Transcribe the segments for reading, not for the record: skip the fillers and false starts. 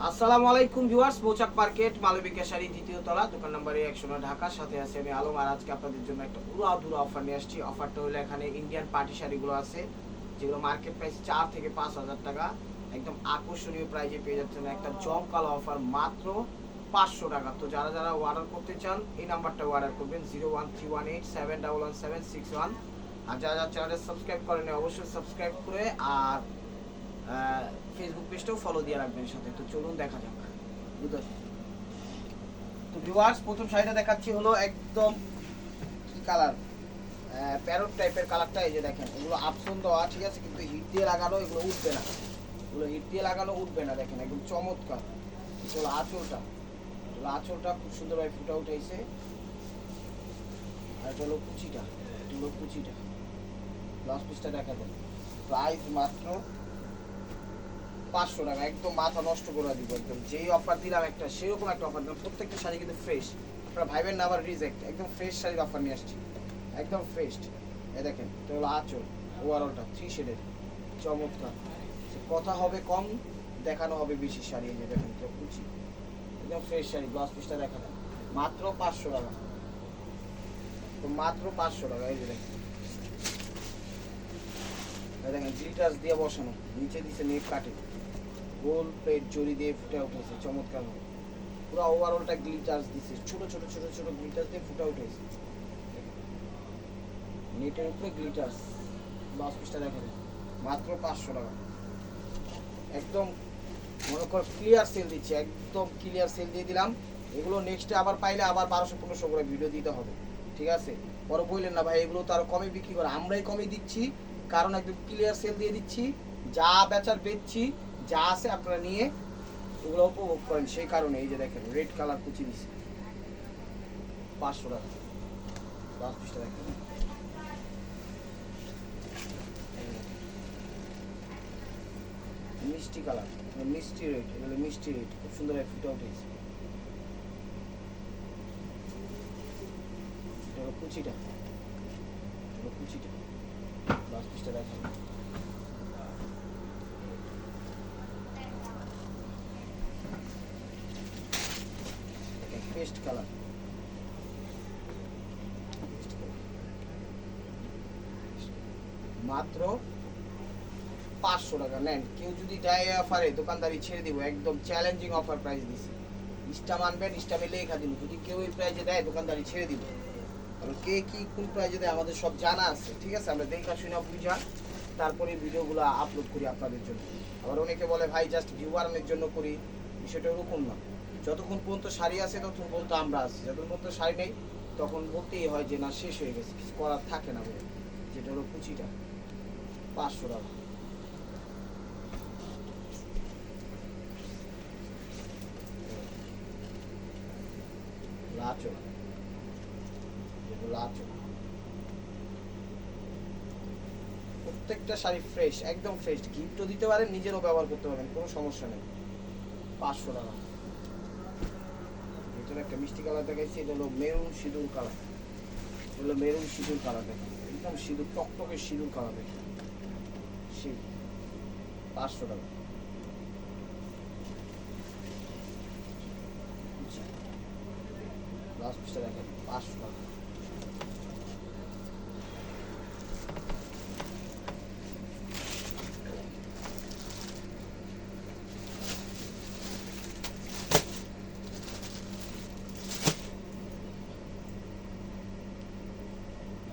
আসসালামু আলাইকুম ভিউয়ার্স, মৌচাক মার্কেট মালবিকা শাড়ি দ্বিতীয় তলা, দোকান নাম্বার 109 ঢাকা। সাথে আছে আমি আলম। আর আজকে আপনাদের জন্য একটা উড়াধুরা অফার নিয়ে আসছি। অফারটা হলো এখানে ইন্ডিয়ান পার্টি শাড়িগুলো আছে, যেগুলো মার্কেট প্রাইস 4 থেকে 5,000 টাকা। একদম আকর্ষণীয় প্রাইজে পেয়ে যাচ্ছেন একটা জমকালো অফার মাত্র 500 টাকা। তো যারা যারা অর্ডার করতে চান এই নাম্বারটা অর্ডার করবেন 01318711761। আর যারা যারা চ্যানেলে সাবস্ক্রাইব করেন অবশ্যই সাবস্ক্রাইব করে আর ফেসবুক পেজটাও ফলো দিয়ে রাখবেন সাথে। তো চলুন দেখা যাক। তো ভিউয়ার্স, প্রথম শাড়িটা দেখাচ্ছি হলো একদম কি কালার, প্যারট টাইপের কালারটা। এই যে দেখেন, এগুলো আপসন দেওয়া ঠিক আছে, কিন্তু হিট দিয়ে লাগানো এগুলো উঠবে না, এগুলো হিট দিয়ে লাগানো উঠবে না। দেখেন একদম চমৎকার। এগুলো আঁচলটা খুব সুন্দরভাবে ফুটে উঠেছে। আর এটা হলো কুচিটা, ব্লাউজ পিসটা দেখা যায়। প্রাইস মাত্র 500 টাকা। একদম মাথা নষ্ট করে দিব। একদম যেই অফার দিলাম একটা সেরকম একটা অফার দিলাম। প্রত্যেকটা শাড়ি কিন্তু ফ্রেশ, আপনারা ভাইবেন না আবার রিজেক্ট। একদম ফ্রেশ শাড়ির অফার নিয়ে আসছি, একদম ফ্রেশ। এই দেখেন, এটা হলো আঁচল, ওভারঅলটা 3 শেডের, চমৎকার। কথা হবে কম, দেখানো হবে বেশি শাড়ি। এই যে দেখেন, তো কুচি, একদম ফ্রেশ শাড়ি। ব্লাউজ পিসটা দেখা যায় মাত্র 500 টাকা। তো মাত্র 500 টাকা। এই যে দেখেন, দেখেন গ্লিটার্স দিয়ে বসানো, নিচে দিছে নেক কাটে, গোল প্লেট জড়ি দিয়ে ফুটে উঠেছে চমৎকার। পুরো ওভারঅলটা গ্লিটার্স দিছে, ছোট ছোট ছোট ছোট গ্লিটার্স দিয়ে ফুটে উঠেছে। নেটের উপরে গ্লিটার্স। ব্লাউজ পিসটা দেখা যায় মাত্র 500 টাকা। একদম মনে কর ক্লিয়ার সেল দিচ্ছে, একদম ক্লিয়ার সেল দিয়ে দিলাম। এগুলো নেক্সটে আবার পাইলে আবার 1200-1500 করে ভিডিও দিতে হবে, ঠিক আছে? পরে বললেন না ভাই এগুলো তো আরো কমে বিক্রি করে। আমরাই কমে দিচ্ছি, কারণ একদম ক্লিয়ার সেল দিয়ে দিচ্ছি। যা বেচার বেচছি, যা আছে আপনারা নিয়ে ওগুলো উপভোগ করেন, সেই কারণে। এই যে দেখেন, রেড কালার কুচি দিচ্ছে 500 টাকা। 10 টাকা দেখেন, মিষ্টি কালার, মিষ্টি রেড, এগুলো মিষ্টি রেড, খুব সুন্দর ফুটে উঠেছে। কুচিটা, ব্লাউজ পিসটা দেখেন, পেস্ট কালার, মাত্র 500 টাকা। নেন, কেউ যদি দেয় অফারে দোকানদারি ছেড়ে দিব। একদম চ্যালেঞ্জিং অফার প্রাইস দিছি। ইস্টাম আনবেন, ইস্টামে লেখা দিন। যদি কেউ এই প্রাইজে দেয় দোকানদারি ছেড়ে দিব। কারণ কে কি কোন প্রাইজে দেয় আমাদের সব জানা আছে, ঠিক আছে? আমরা দেখা শুনে বুঝা তারপরে ভিডিওগুলো আপলোড করি আপনাদের জন্য। আবার অনেকে বলে ভাই জাস্ট ভিউ বাড়ানোর জন্য করি, বিষয়টা ওরকম না। যতক্ষণ পর্যন্ত শাড়ি আছে ততক্ষণ পর্যন্ত আমরা আছি, যতক্ষণ পর্যন্ত শাড়ি নেই তখন বলতেই হয় যে না শেষ হয়ে গেছে, কিছু করার থাকে না বলে। যেটা হলো কুচিটা 500 টাকা। লাচো, প্রত্যেকটা শাড়ি ফ্রেশ, একদম ফ্রেশ। গিফটও দিতে পারেন, নিজেরও ব্যবহার করতে পারেন, কোনো সমস্যা নেই। 500 টাকা। ভিতরে একটা মিষ্টি কালার দেখাইছি, এটা হলো মেরুন সিঁদুর কালার। দেখেন, একদম সিঁদুর, টকটকে সিঁদুর কালার। দেখেন 500 টাকা। ব্লাউজ পিসটা দেখেন 500 টাকা।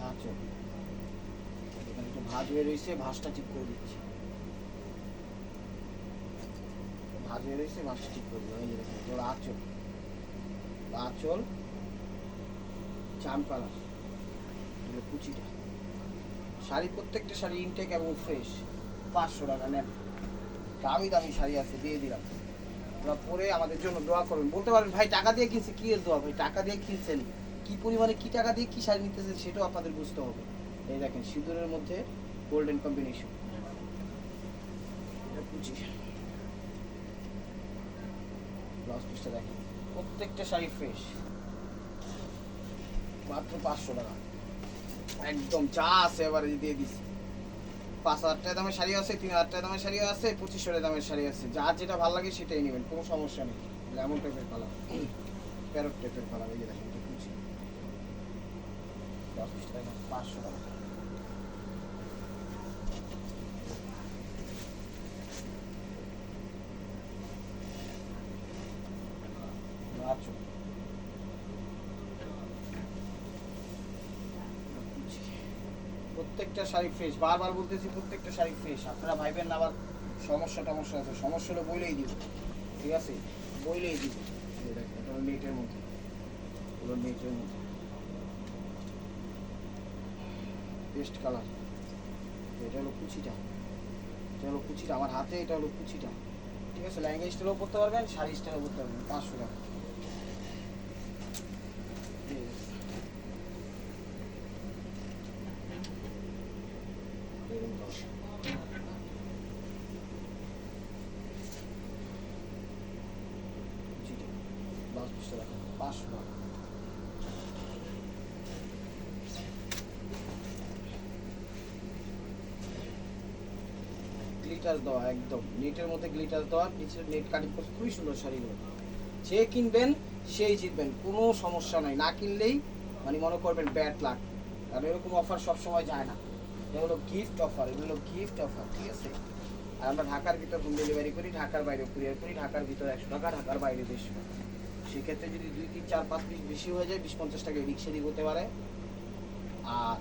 আচ্ছা, এখানে একটু ভাঁজ হয়ে রয়েছে, ভাঁজটা ঠিক করে দিচ্ছি। ভাঁজটা ঠিক করে দিলাম। এই যে দেখেন, এটা হলো আঁচল চাম কালার, এগুলো কুচিটা। শাড়ি, প্রত্যেকটা শাড়ি ইনটেক এবং ফ্রেশ। 500 টাকা। নেন, দামি দামি শাড়ি আছে, দিয়ে দিলাম। ওরা পরে আমাদের জন্য দোয়া করবেন। বলতে পারেন ভাই টাকা দিয়ে কিনছে, কি এর দোয়া? ভাই টাকা দিয়ে কিনছেন, কি পরিমাণে কি টাকা দিয়ে কি শাড়ি নিতেছেন সেটাও আপনাদের বুঝতে হবে। এই দেখেন, সিঁদুরের মধ্যে গোল্ডেন কম্বিনেশন, ব্লাউজ পিসটা দেখেন, প্রত্যেকটা শাড়ি ফ্রেশ। মাত্র 500 টাকা। একদম যা আছে এবারে দিয়ে দিছি। 5,000 টাকা দামের শাড়ি আছে, 3,000 টাকা দামের শাড়ি আছে, 2500 টাকা দামের শাড়ি আছে, যার যেটা ভালো লাগে সেটাই নেবেন, কোনো সমস্যা নেই। লেমন টাইপের কালার, প্যারট টাইপের কালার, এই যে দেখেন এটা কুচি 10 টাকা 500 টাকা। আচ্ছা প্রত্যেকটা শাড়ি ফ্রেশ, বারবার বলতেছি প্রত্যেকটা শাড়ি ফ্রেশ। আপনারা ভাইবেন না আবার সমস্যা আছে, সমস্যা হলে বইলেই দিব, ঠিক আছে, বইলেই দিব। এটা নেটের মধ্যে, পুরো নেটের মধ্যে পেস্ট কালার। এটা হলো কুচিটা, এটা হলো কুচিটা আমার হাতে, এটা হলো কুচিটা, ঠিক আছে। লেহেঙ্গা স্টাইলও পরতে পারবেন, শাড়ি স্টাইলও পরতে পারবেন, 500 টাকা। গ্লিটার দেওয়া, একদম নেটের মধ্যে গ্লিটার দেওয়া, নিচে নেট কাটিং করছে, খুবই সুন্দর শাড়িগুলো। যে কিনবেন সেই জিতবেন, কোনো সমস্যা নাই। না কিনলেই মানে মনে করবেন ব্যাড লাক, কারণ এরকম অফার সব সময় যায় না। এগুলো গিফট অফার, এগুলো গিফট অফার, ঠিক আছে। আর আমরা ঢাকার ভিতর হোম ডেলিভারি করি, ঢাকার বাইরে কুরিয়ার করি। ঢাকার ভিতর 100 টাকা, ঢাকার বাইরে 150 টাকা। সেক্ষেত্রে যদি 2, 3, 4, 5 পিস বেশি হয়ে যায় 20-50 টাকা রিক্সা দিয়ে হতে পারে। আর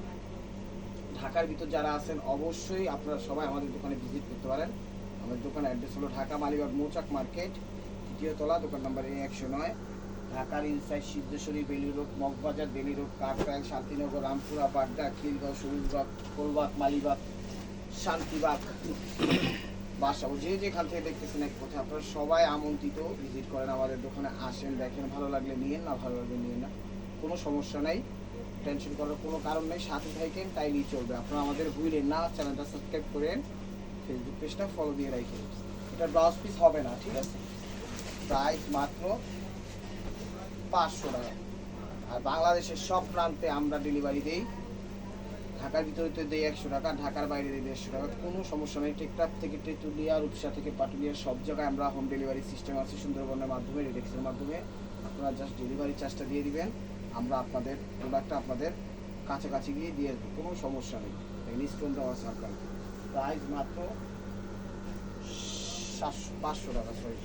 ঢাকার ভিতর যারা আছেন অবশ্যই আপনারা সবাই আমাদের দোকানে ভিজিট করতে পারেন। আমাদের দোকানের অ্যাড্রেস হলো ঢাকা মালিবাগ মৌচাক মার্কেট, 3য় তলা, দোকান নাম্বার 109। ঢাকার ইনসাইড সিদ্ধেশ্বরী, বেলি রোড, মগবাজার, বেলি রোড, কাকরাইল, শান্তিনগর, রামপুরা, বাড্ডা, খিলগাঁও, সবুজবাগ, কোলবাগ, মালিবাগ, শান্তিবাগ, বাসাবো, যে যেখান থেকে দেখতেছেন এক কথা, আপনারা সবাই আমন্ত্রিত, ভিজিট করেন আমাদের দোকানে, আসেন, দেখেন, ভালো লাগলে নিয়েন, না ভালো লাগলে নিয়েন না, কোনো সমস্যা নাই, টেনশন করার কোনো কারণ নেই। সাথে থাকেন তাইলেই চলবে। আপনারা আমাদের ভুলেন না, চ্যানেলটা সাবস্ক্রাইব করেন, ফেসবুক পেজটা ফলো দিয়ে রাখেন। এটা ব্লাউজ পিস হবে না, ঠিক আছে। প্রাইস মাত্র 500 টাকা। আর বাংলাদেশের সব প্রান্তে আমরা ডেলিভারি দিই। ঢাকার ভিতরে তো দিই 100 টাকা, ঢাকার বাইরে দিই 150 টাকা, কোনো সমস্যা নেই। টেকটাপ থেকে তেঁতুলিয়া, রূপসা থেকে পাটুলিয়া, সব জায়গায় আমরা হোম ডেলিভারি সিস্টেম আছে, সুন্দরবনের মাধ্যমে, রেডেক্সের মাধ্যমে। আপনারা জাস্ট ডেলিভারি চার্জটা দিয়ে দিবেন, আমরা আপনাদের প্রোডাক্টটা আপনাদের কাছাকাছি গিয়ে দিয়ে দেবো, কোনো সমস্যা নেই। স্টোন দেওয়া আছে আপনার। প্রাইস মাত্র 500 টাকা, সরি।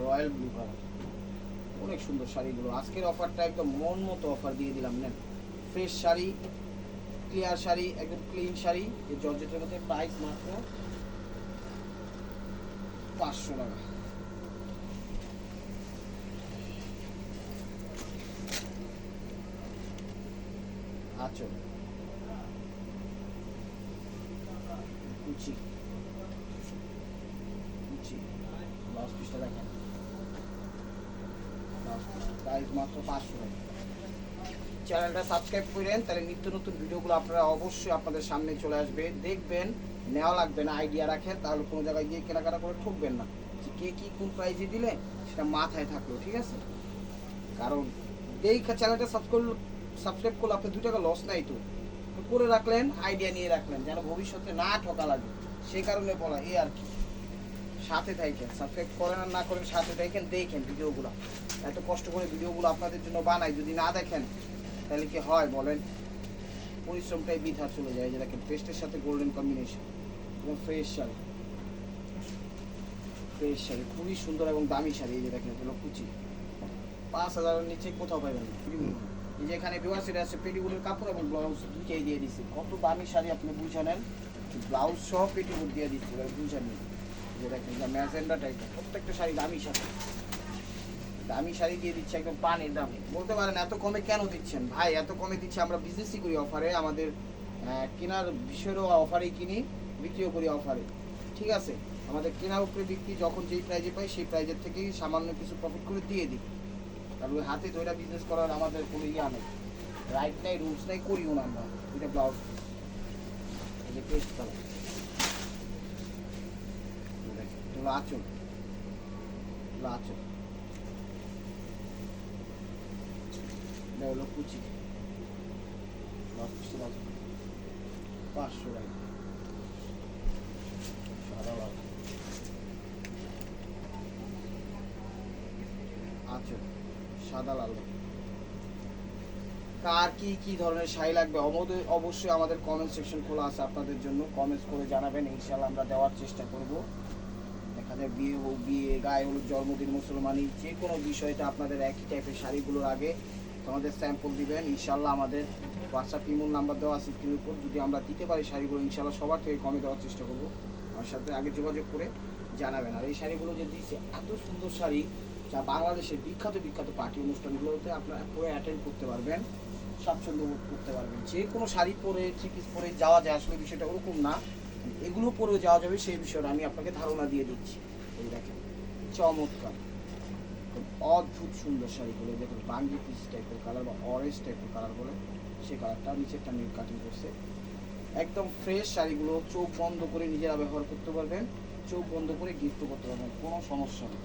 রয়্যাল ব্লু কালার, অনেক সুন্দর শাড়িগুলো। আজকের অফারটা একদম মন মতো অফার দিয়ে দিলাম, নেন। ফ্রেশ শাড়ি, ক্লিয়ার শাড়ি, একদম ক্লিন শাড়ি, এই জর্জেটের মধ্যে। প্রাইস মাত্র 500 টাকা। আচ্ছা কুচি কুচি ব্লাউজ পিসটা দেখেন, প্রাইস মাত্র 500 টাকা। চ্যানেলটা সাবস্ক্রাইব করেন, তাহলে নিত্য নতুন ভিডিওগুলো আপনারা অবশ্যই আপনাদের সামনে চলে আসবে, দেখবেন। নেওয়া লাগবে না, আইডিয়া রাখেন, তাহলে কোনো জায়গায় গিয়ে কেনাকাটা করে ঠকবেন না। যে কে কী কোন প্রাইজে দিলে সেটা মাথায় থাকলো, ঠিক আছে। কারণ এই চ্যানেলটা সাবস্ক্রাইব করলে আপনার 2 টাকা লস নাই, তো করে রাখলেন, আইডিয়া নিয়ে রাখলেন, যেন ভবিষ্যতে না ঠকা লাগে, সেই কারণে বলা, এই আর কি। সাথে থাকেন, সাবস্ক্রাইব করেন আর না করেন, সাথে থাকেন, দেখেন ভিডিওগুলো। এত কষ্ট করে ভিডিওগুলো আপনাদের জন্য বানাই, যদি না দেখেন তাহলে কি হয় বলেন, পরিশ্রমটাই বৃথা চলে যায়। যে দেখেন পেস্টের সাথে গোল্ডেন কম্বিনেশন, এবং ফ্রেশ শাড়ি, ফ্রেশ শাড়ি, খুবই সুন্দর এবং দামি শাড়ি। এই যে দেখেন এগুলো কুচি, 5000-এর নিচে কোথাও পাবেন না। এই যে এখানে বিওয়ার সেট আছে, পেটিকুলের কাপড় এবং ব্লাউজ দুইটাই দিয়ে দিচ্ছি। কত দামি শাড়ি আপনি বুঝে নেন, ব্লাউজ সহ পেটিকুল দিয়ে দিচ্ছি, বুঝে নিন। যে দেখেন ম্যাজেন্ডা টাইপের, প্রত্যেকটা শাড়ি দামি শাড়ি, দামি শাড়ি দিয়ে দিচ্ছে একদম পানির দামে। বলতে পারেন এত কমে কেন দিচ্ছেন ভাই? এত কমে দিচ্ছে, আমরা বিজনেসই করি অফারে, আমাদের কেনার বিষয়েরও অফারেই কিনি, বিক্রিও করি অফারে, ঠিক আছে। আমাদের কেনার উপরে বিক্রি, যখন যেই প্রাইজে পাই সেই প্রাইজের থেকেই সামান্য কিছু প্রফিট করে দিয়ে দিই। কারণ ওই হাতে ধরে বিজনেস করার আমাদের কোনো ইয়া নেই, রাইট নেই, রুলস নেই, করিও না আমরা। এটা ব্লাউজ, এই যে পেস্ট কালার, আঁচল, আঁচল এটা হলো কুচি, 500 টাকা। সাদা লাল আচ্ছা, সাদা লাল। কার কি কি ধরনের শাড়ি লাগবে অবশ্যই আমাদের কমেন্ট সেকশন খোলা আছে আপনাদের জন্য, কমেন্টস করে জানাবেন, ইনশাআল্লাহ আমরা দেওয়ার চেষ্টা করব। দেখা যায় বিয়ে হোক, বিয়ে, গায়ে হলুদ, জন্মদিন, মুসলমানি, যে কোনো বিষয়টা আপনাদের একই টাইপের শাড়িগুলোর আগে আমাদের স্যাম্পল দিবেন, ইনশাআল্লাহ আমাদের হোয়াটসঅ্যাপ ইমোর নাম্বার দেওয়া আছে স্ক্রিনের উপর, যদি আমরা দিতে পারি শাড়িগুলো ইনশাআল্লাহ সবার থেকে কমে দেওয়ার চেষ্টা করব। আমার সাথে আগে যোগাযোগ করে জানাবেন। আর এই শাড়িগুলো যে দিয়েছে, এত সুন্দর শাড়ি, যা বাংলাদেশের বিখ্যাত বিখ্যাত পার্টি অনুষ্ঠানগুলোতে আপনারা পরে অ্যাটেন্ড করতে পারবেন, স্বাচ্ছন্দ্য বোধ করতে পারবেন। যে কোনো শাড়ি পরে, থ্রি পিস পরে যাওয়া যায়, আসলে বিষয়টা ওরকম না, এগুলো পরেও যাওয়া যাবে, সেই বিষয়টা আমি আপনাকে ধারণা দিয়ে দিচ্ছি। এই দেখেন চমৎকার, অদ্ভুত সুন্দর শাড়িগুলো দেখুন, বাঙ্গি পিস টাইপের কালার বা অরেঞ্জ টাইপের কালার বলে সেই কালারটা, নিচেরটা নেট কাটিং করছে, একদম ফ্রেশ শাড়িগুলো। চোখ বন্ধ করে নিজেরা ব্যবহার করতে পারবেন, চোখ বন্ধ করে গিফট করতে পারবেন, কোনো সমস্যা নেই।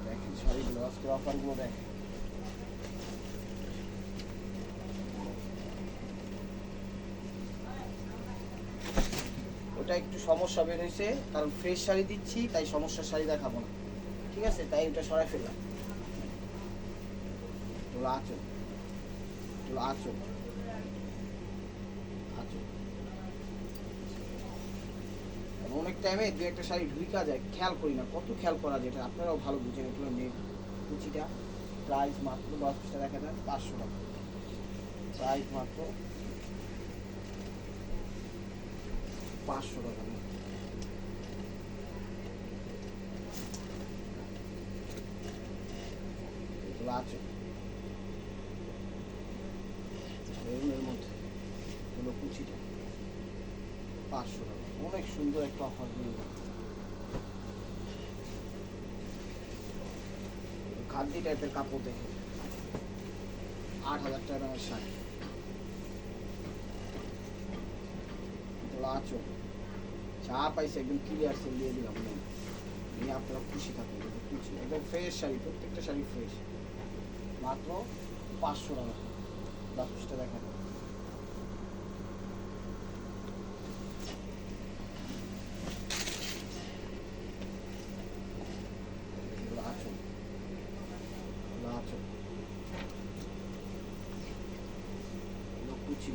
দেখেন শাড়িগুলো, আজকের অফারগুলো দেখেন। ওটা একটু সমস্যা বের হয়েছে, কারণ ফ্রেশ শাড়ি দিচ্ছি, তাই সমস্যার শাড়ি দেখাবো না, ঠিক আছে, তাই ওটা সরাই ফেললাম। তোলা আঁচল, তোলা আঁচল, আঁচল। অনেক টাইমে দু একটা শাড়ি ঢুকা যায়, খেয়াল করি না, কত খেয়াল করা যায়, এটা আপনারাও ভালো বুঝেন। এগুলো নেই, কুচিটা প্রাইস মাত্র 10 পিসটা দেখা দেন 500 টাকা, প্রাইস মাত্র 500 টাকা। এগুলো আছে এর মধ্যে, এগুলো কুচিটা 500 টাকা, অনেক সুন্দর একটা অফার দিয়ে। খাদ্যি টাইপের কাপড় দেখে 8,000 টাকা দামের শাড়ি, আঁচল, যা পাইছে একদম ক্লিয়ার সেল দিয়ে দিলাম, নিয়ে আপনারা খুশি থাকবেন। কুচি একদম ফ্রেশ শাড়ি, প্রত্যেকটা শাড়ি ফ্রেশ, মাত্র 500 টাকা। 10 পিসটা দেখা আঁচল, আঁচল, কুচি,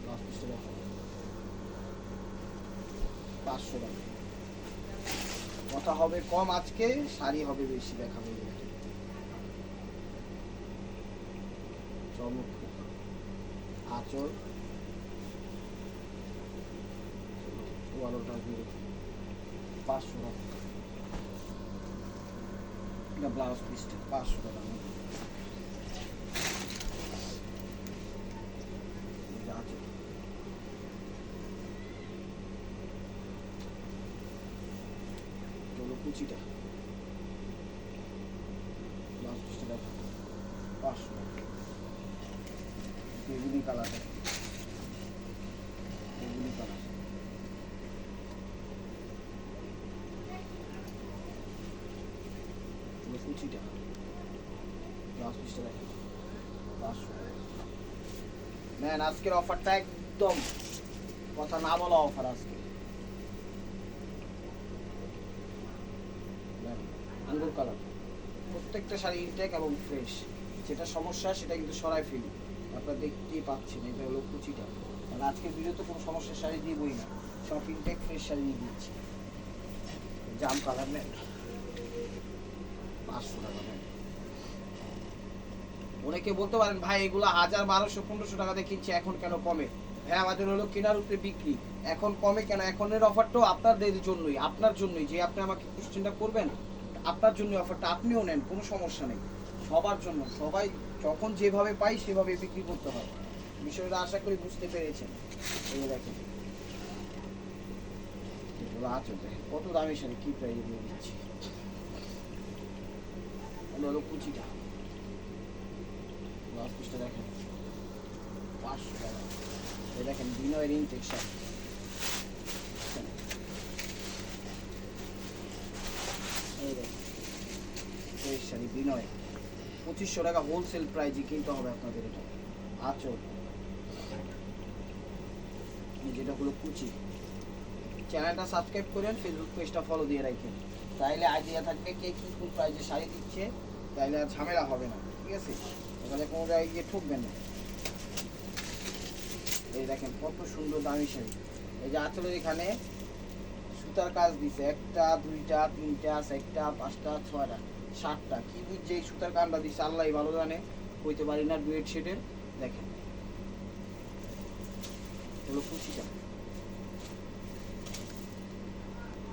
10 পিসটা দেখা 500 টাকা। কথা হবে কম আজকে, শাড়ি হবে বেশি, দেখাবে চমৎকার আঁচল, 500 টাকা। এটা ব্লাউজ পিসটা 500 টাকা। কুচিটা ব্লাউজ পিসটা দেখা 500 টাকা। বেগুনি কালারটা, বেগুনি কালার, কুচিটা ব্লাউজ পিসটা দেখা 500 টাকা। ম্যান আজকের অফারটা একদম কথা না বলা অফার আজকে। আঙ্গুর কালার, প্রত্যেকটা শাড়ি ইনটেক এবং ফ্রেশ, যেটা সমস্যা সেটা কিন্তু সরাই ফেলি, আপনারা দেখতেই পাচ্ছেন। এটা হলো কুচিটা, কারণ আজকের ভিডিওতে কোনো সমস্যার শাড়ি দিবই না, সব ইনটেক ফ্রেশ শাড়ি দিয়ে দিচ্ছি। জাম কালার নেন 500 টাকা। নেন, অনেকে বলতে পারেন ভাই এগুলো 1000, 1200, 1500 টাকাতে কিনছে, এখন কেন কমে? হ্যাঁ, আমাদের হলো কেনার উপরে বিক্রি, এখন কমে কেন? এখনের অফারটাও আপনাদের জন্যই, আপনার জন্যই, যে আপনি আমাকে কোশ্চেনটা করবেন, আপনার জন্য অফারটা, আপনিও নেন, কোনো সমস্যা নেই, সবার জন্য। সবাই যখন যেভাবে পাই সেভাবে বিক্রি করতে হয়, বিষয়টা আশা করি বুঝতে পেরেছেন। এই দেখেন কত দামি শাড়ি, কি প্রাইজে দিয়ে দিচ্ছি। হলো কুচিটা, ব্লাউজ পিসটা দেখেন 500 টাকা। এই দেখেন বিনয়ের ইনটেক শাড়ি, এই দেখেন ফ্রেশ শাড়ি বিনয়, 2500 টাকা হোলসেল প্রাইজে কিনতে হবে আপনাদের এটা। আঁচল, যেটা হলো কুচি। চ্যানেলটা সাবস্ক্রাইব করেন, ফেসবুক পেজটা ফলো দিয়ে রাখেন, তাইলে আইডিয়া থাকবে কে কী কোন প্রাইজে শাড়ি দিচ্ছে, তাইলে আর ঝামেলা হবে না, ঠিক আছে? এখানে কোনো জায়গায় গিয়ে ঠকবেন না। এই দেখেন কত সুন্দর দামি শাড়ি। এই যে আঁচলের এখানে সুতার কাজ দিছে, 1টা 2টা 3টা 4টা 5টা 6টা 7টা, কি বুঝছে এই সুতার কামটা দিচ্ছে আল্লাহ ভালো জানে, কইতে পারি না। ডুয়েট শেডের দেখেন হলো কুচিটা,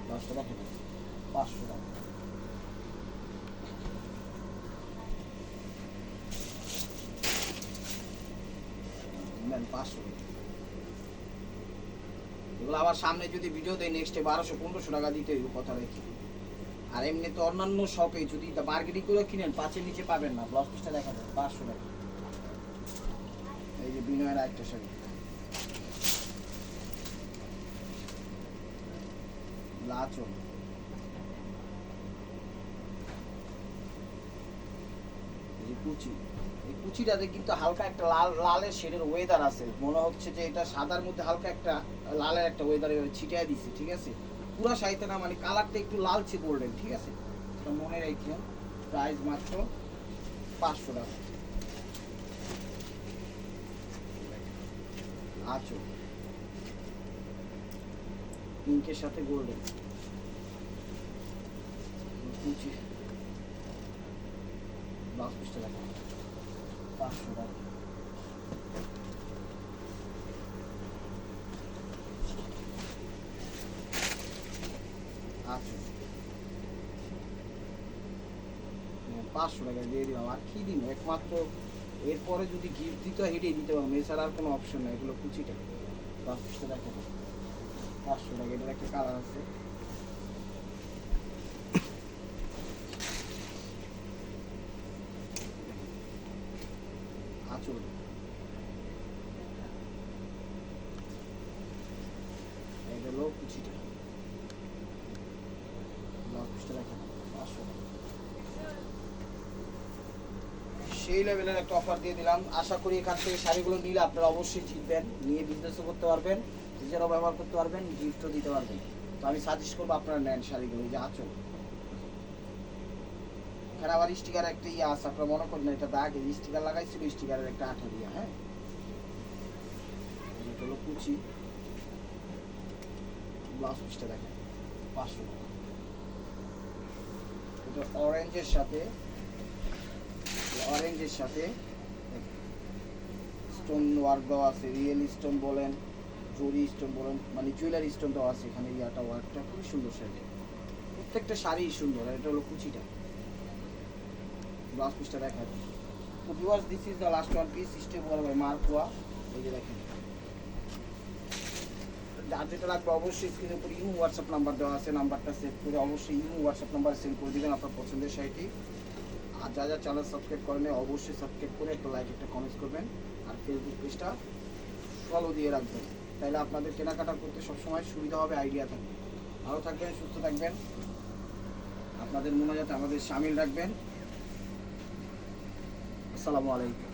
দশটা দেখেন 500 টাকা। নেন 500 টাকা। এগুলো আবার সামনে যদি ভিডিও দেয় নেক্সটে 1200-1500 টাকা দিতে হইব, কথা রেখে। আর এমনি তো অন্যান্য শপে যদি মার্কেটিং করে কিনেন 5-এর নিচে পাবেন না। ব্লাউজ পিসটা দেখা যায় 500 টাকা। এই যে বিনয়ের আরেকটা শাড়ি, লাচন, এই যে কুচি। এই কুচিটাতে কিন্তু হালকা একটা লালের শেডের ওয়েদার আছে, মনে হচ্ছে যে এটা সাদার মধ্যে হালকা একটা লালের একটা ওয়েদার ছিটিয়ে দিচ্ছে, ঠিক আছে? পুরা শাড়িতে না, মানে কালারটা একটু লালচে গোল্ডেন, ঠিক আছে? এটা মনে রাখবেন। প্রাইস মাত্র 500 টাকা। আঁচল পিঙ্কের সাথে গোল্ডেন, কুচি, ব্লাউজ পিসটা দেখেন 500 টাকা। আচ্ছা 500 টাকা দিয়ে দিলাম, আর কি দিন একমাত্র। এরপরে যদি গিফট দিতে হয় হেঁটেই দিতে পারবো, এছাড়া আর কোনো অপশন নেই। এগুলো কুচিটা ব্লাউজ পিসটা দেখেন 500 টাকা। এটার একটা কালার আছে, আঁচল, এটা হলো কুচিটা, ব্লাউজ পিসটা দেখেন 500 টাকা। সেই লেভেলের একটা অফার দিয়ে দিলাম। আশা করি এখান থেকে শাড়িগুলো নিলে আপনারা অবশ্যই জিতবেন, নিয়ে বিজনেসও করতে পারবেন, নিজেরাও ব্যবহার করতে পারবেন, গিফটও দিতে পারবেন। তো আমি সাজেস্ট করবো আপনারা নেন শাড়িগুলো। এই যে আঁচল, এখানে আবার স্টিকার একটা ইয়ে আছে, আপনারা মনে করেন এটা দাগ, এই স্টিকার লাগাইছিল, স্টিকারের একটা আঠা দিয়ে। হ্যাঁ, এটা হলো কুচি, ব্লাউজ পিসটা দেখেন 500 টাকা। এটা অরেঞ্জের সাথে স্টোন ওয়ার্ক দেওয়া আছে, রিয়েল স্টোন বলেন, জরি স্টোন বলেন, মানে জুয়েলারি স্টোন দেওয়া আছে এখানে। ইয়াটা ওয়ার্কটা খুবই সুন্দর শাড়ি, প্রত্যেকটা শাড়ি সুন্দর। আর এটা হলো কুচিটা, ব্লাউজ পিসটা দেখা যায়। তো viewers, this is the last one piece, step war by মার্কোয়া। এই যে দেখেন, যার যেটা লাগবে অবশ্যই স্ক্রিনের উপর ইমো হোয়াটসঅ্যাপ নাম্বার দেওয়া আছে, নাম্বারটা সেভ করে অবশ্যই ইমো হোয়াটসঅ্যাপ নাম্বার সেন্ড করে দেবেন আপনার পছন্দের শাড়িটি। আর যা যা চ্যানেল সাবস্ক্রাইব করেন অবশ্যই সাবস্ক্রাইব করে একটা লাইক একটা কমেন্টস করবেন, আর ফেসবুক পেজটা ফলো দিয়ে রাখবেন, তাহলে আপনাদের কেনাকাটা করতে সবসময় সুবিধা হবে, আইডিয়া থাকবে। ভালো থাকবেন, সুস্থ থাকবেন, আপনাদের মনে যাতে আমাদের সামিল রাখবেন। আসসালামু আলাইকুম।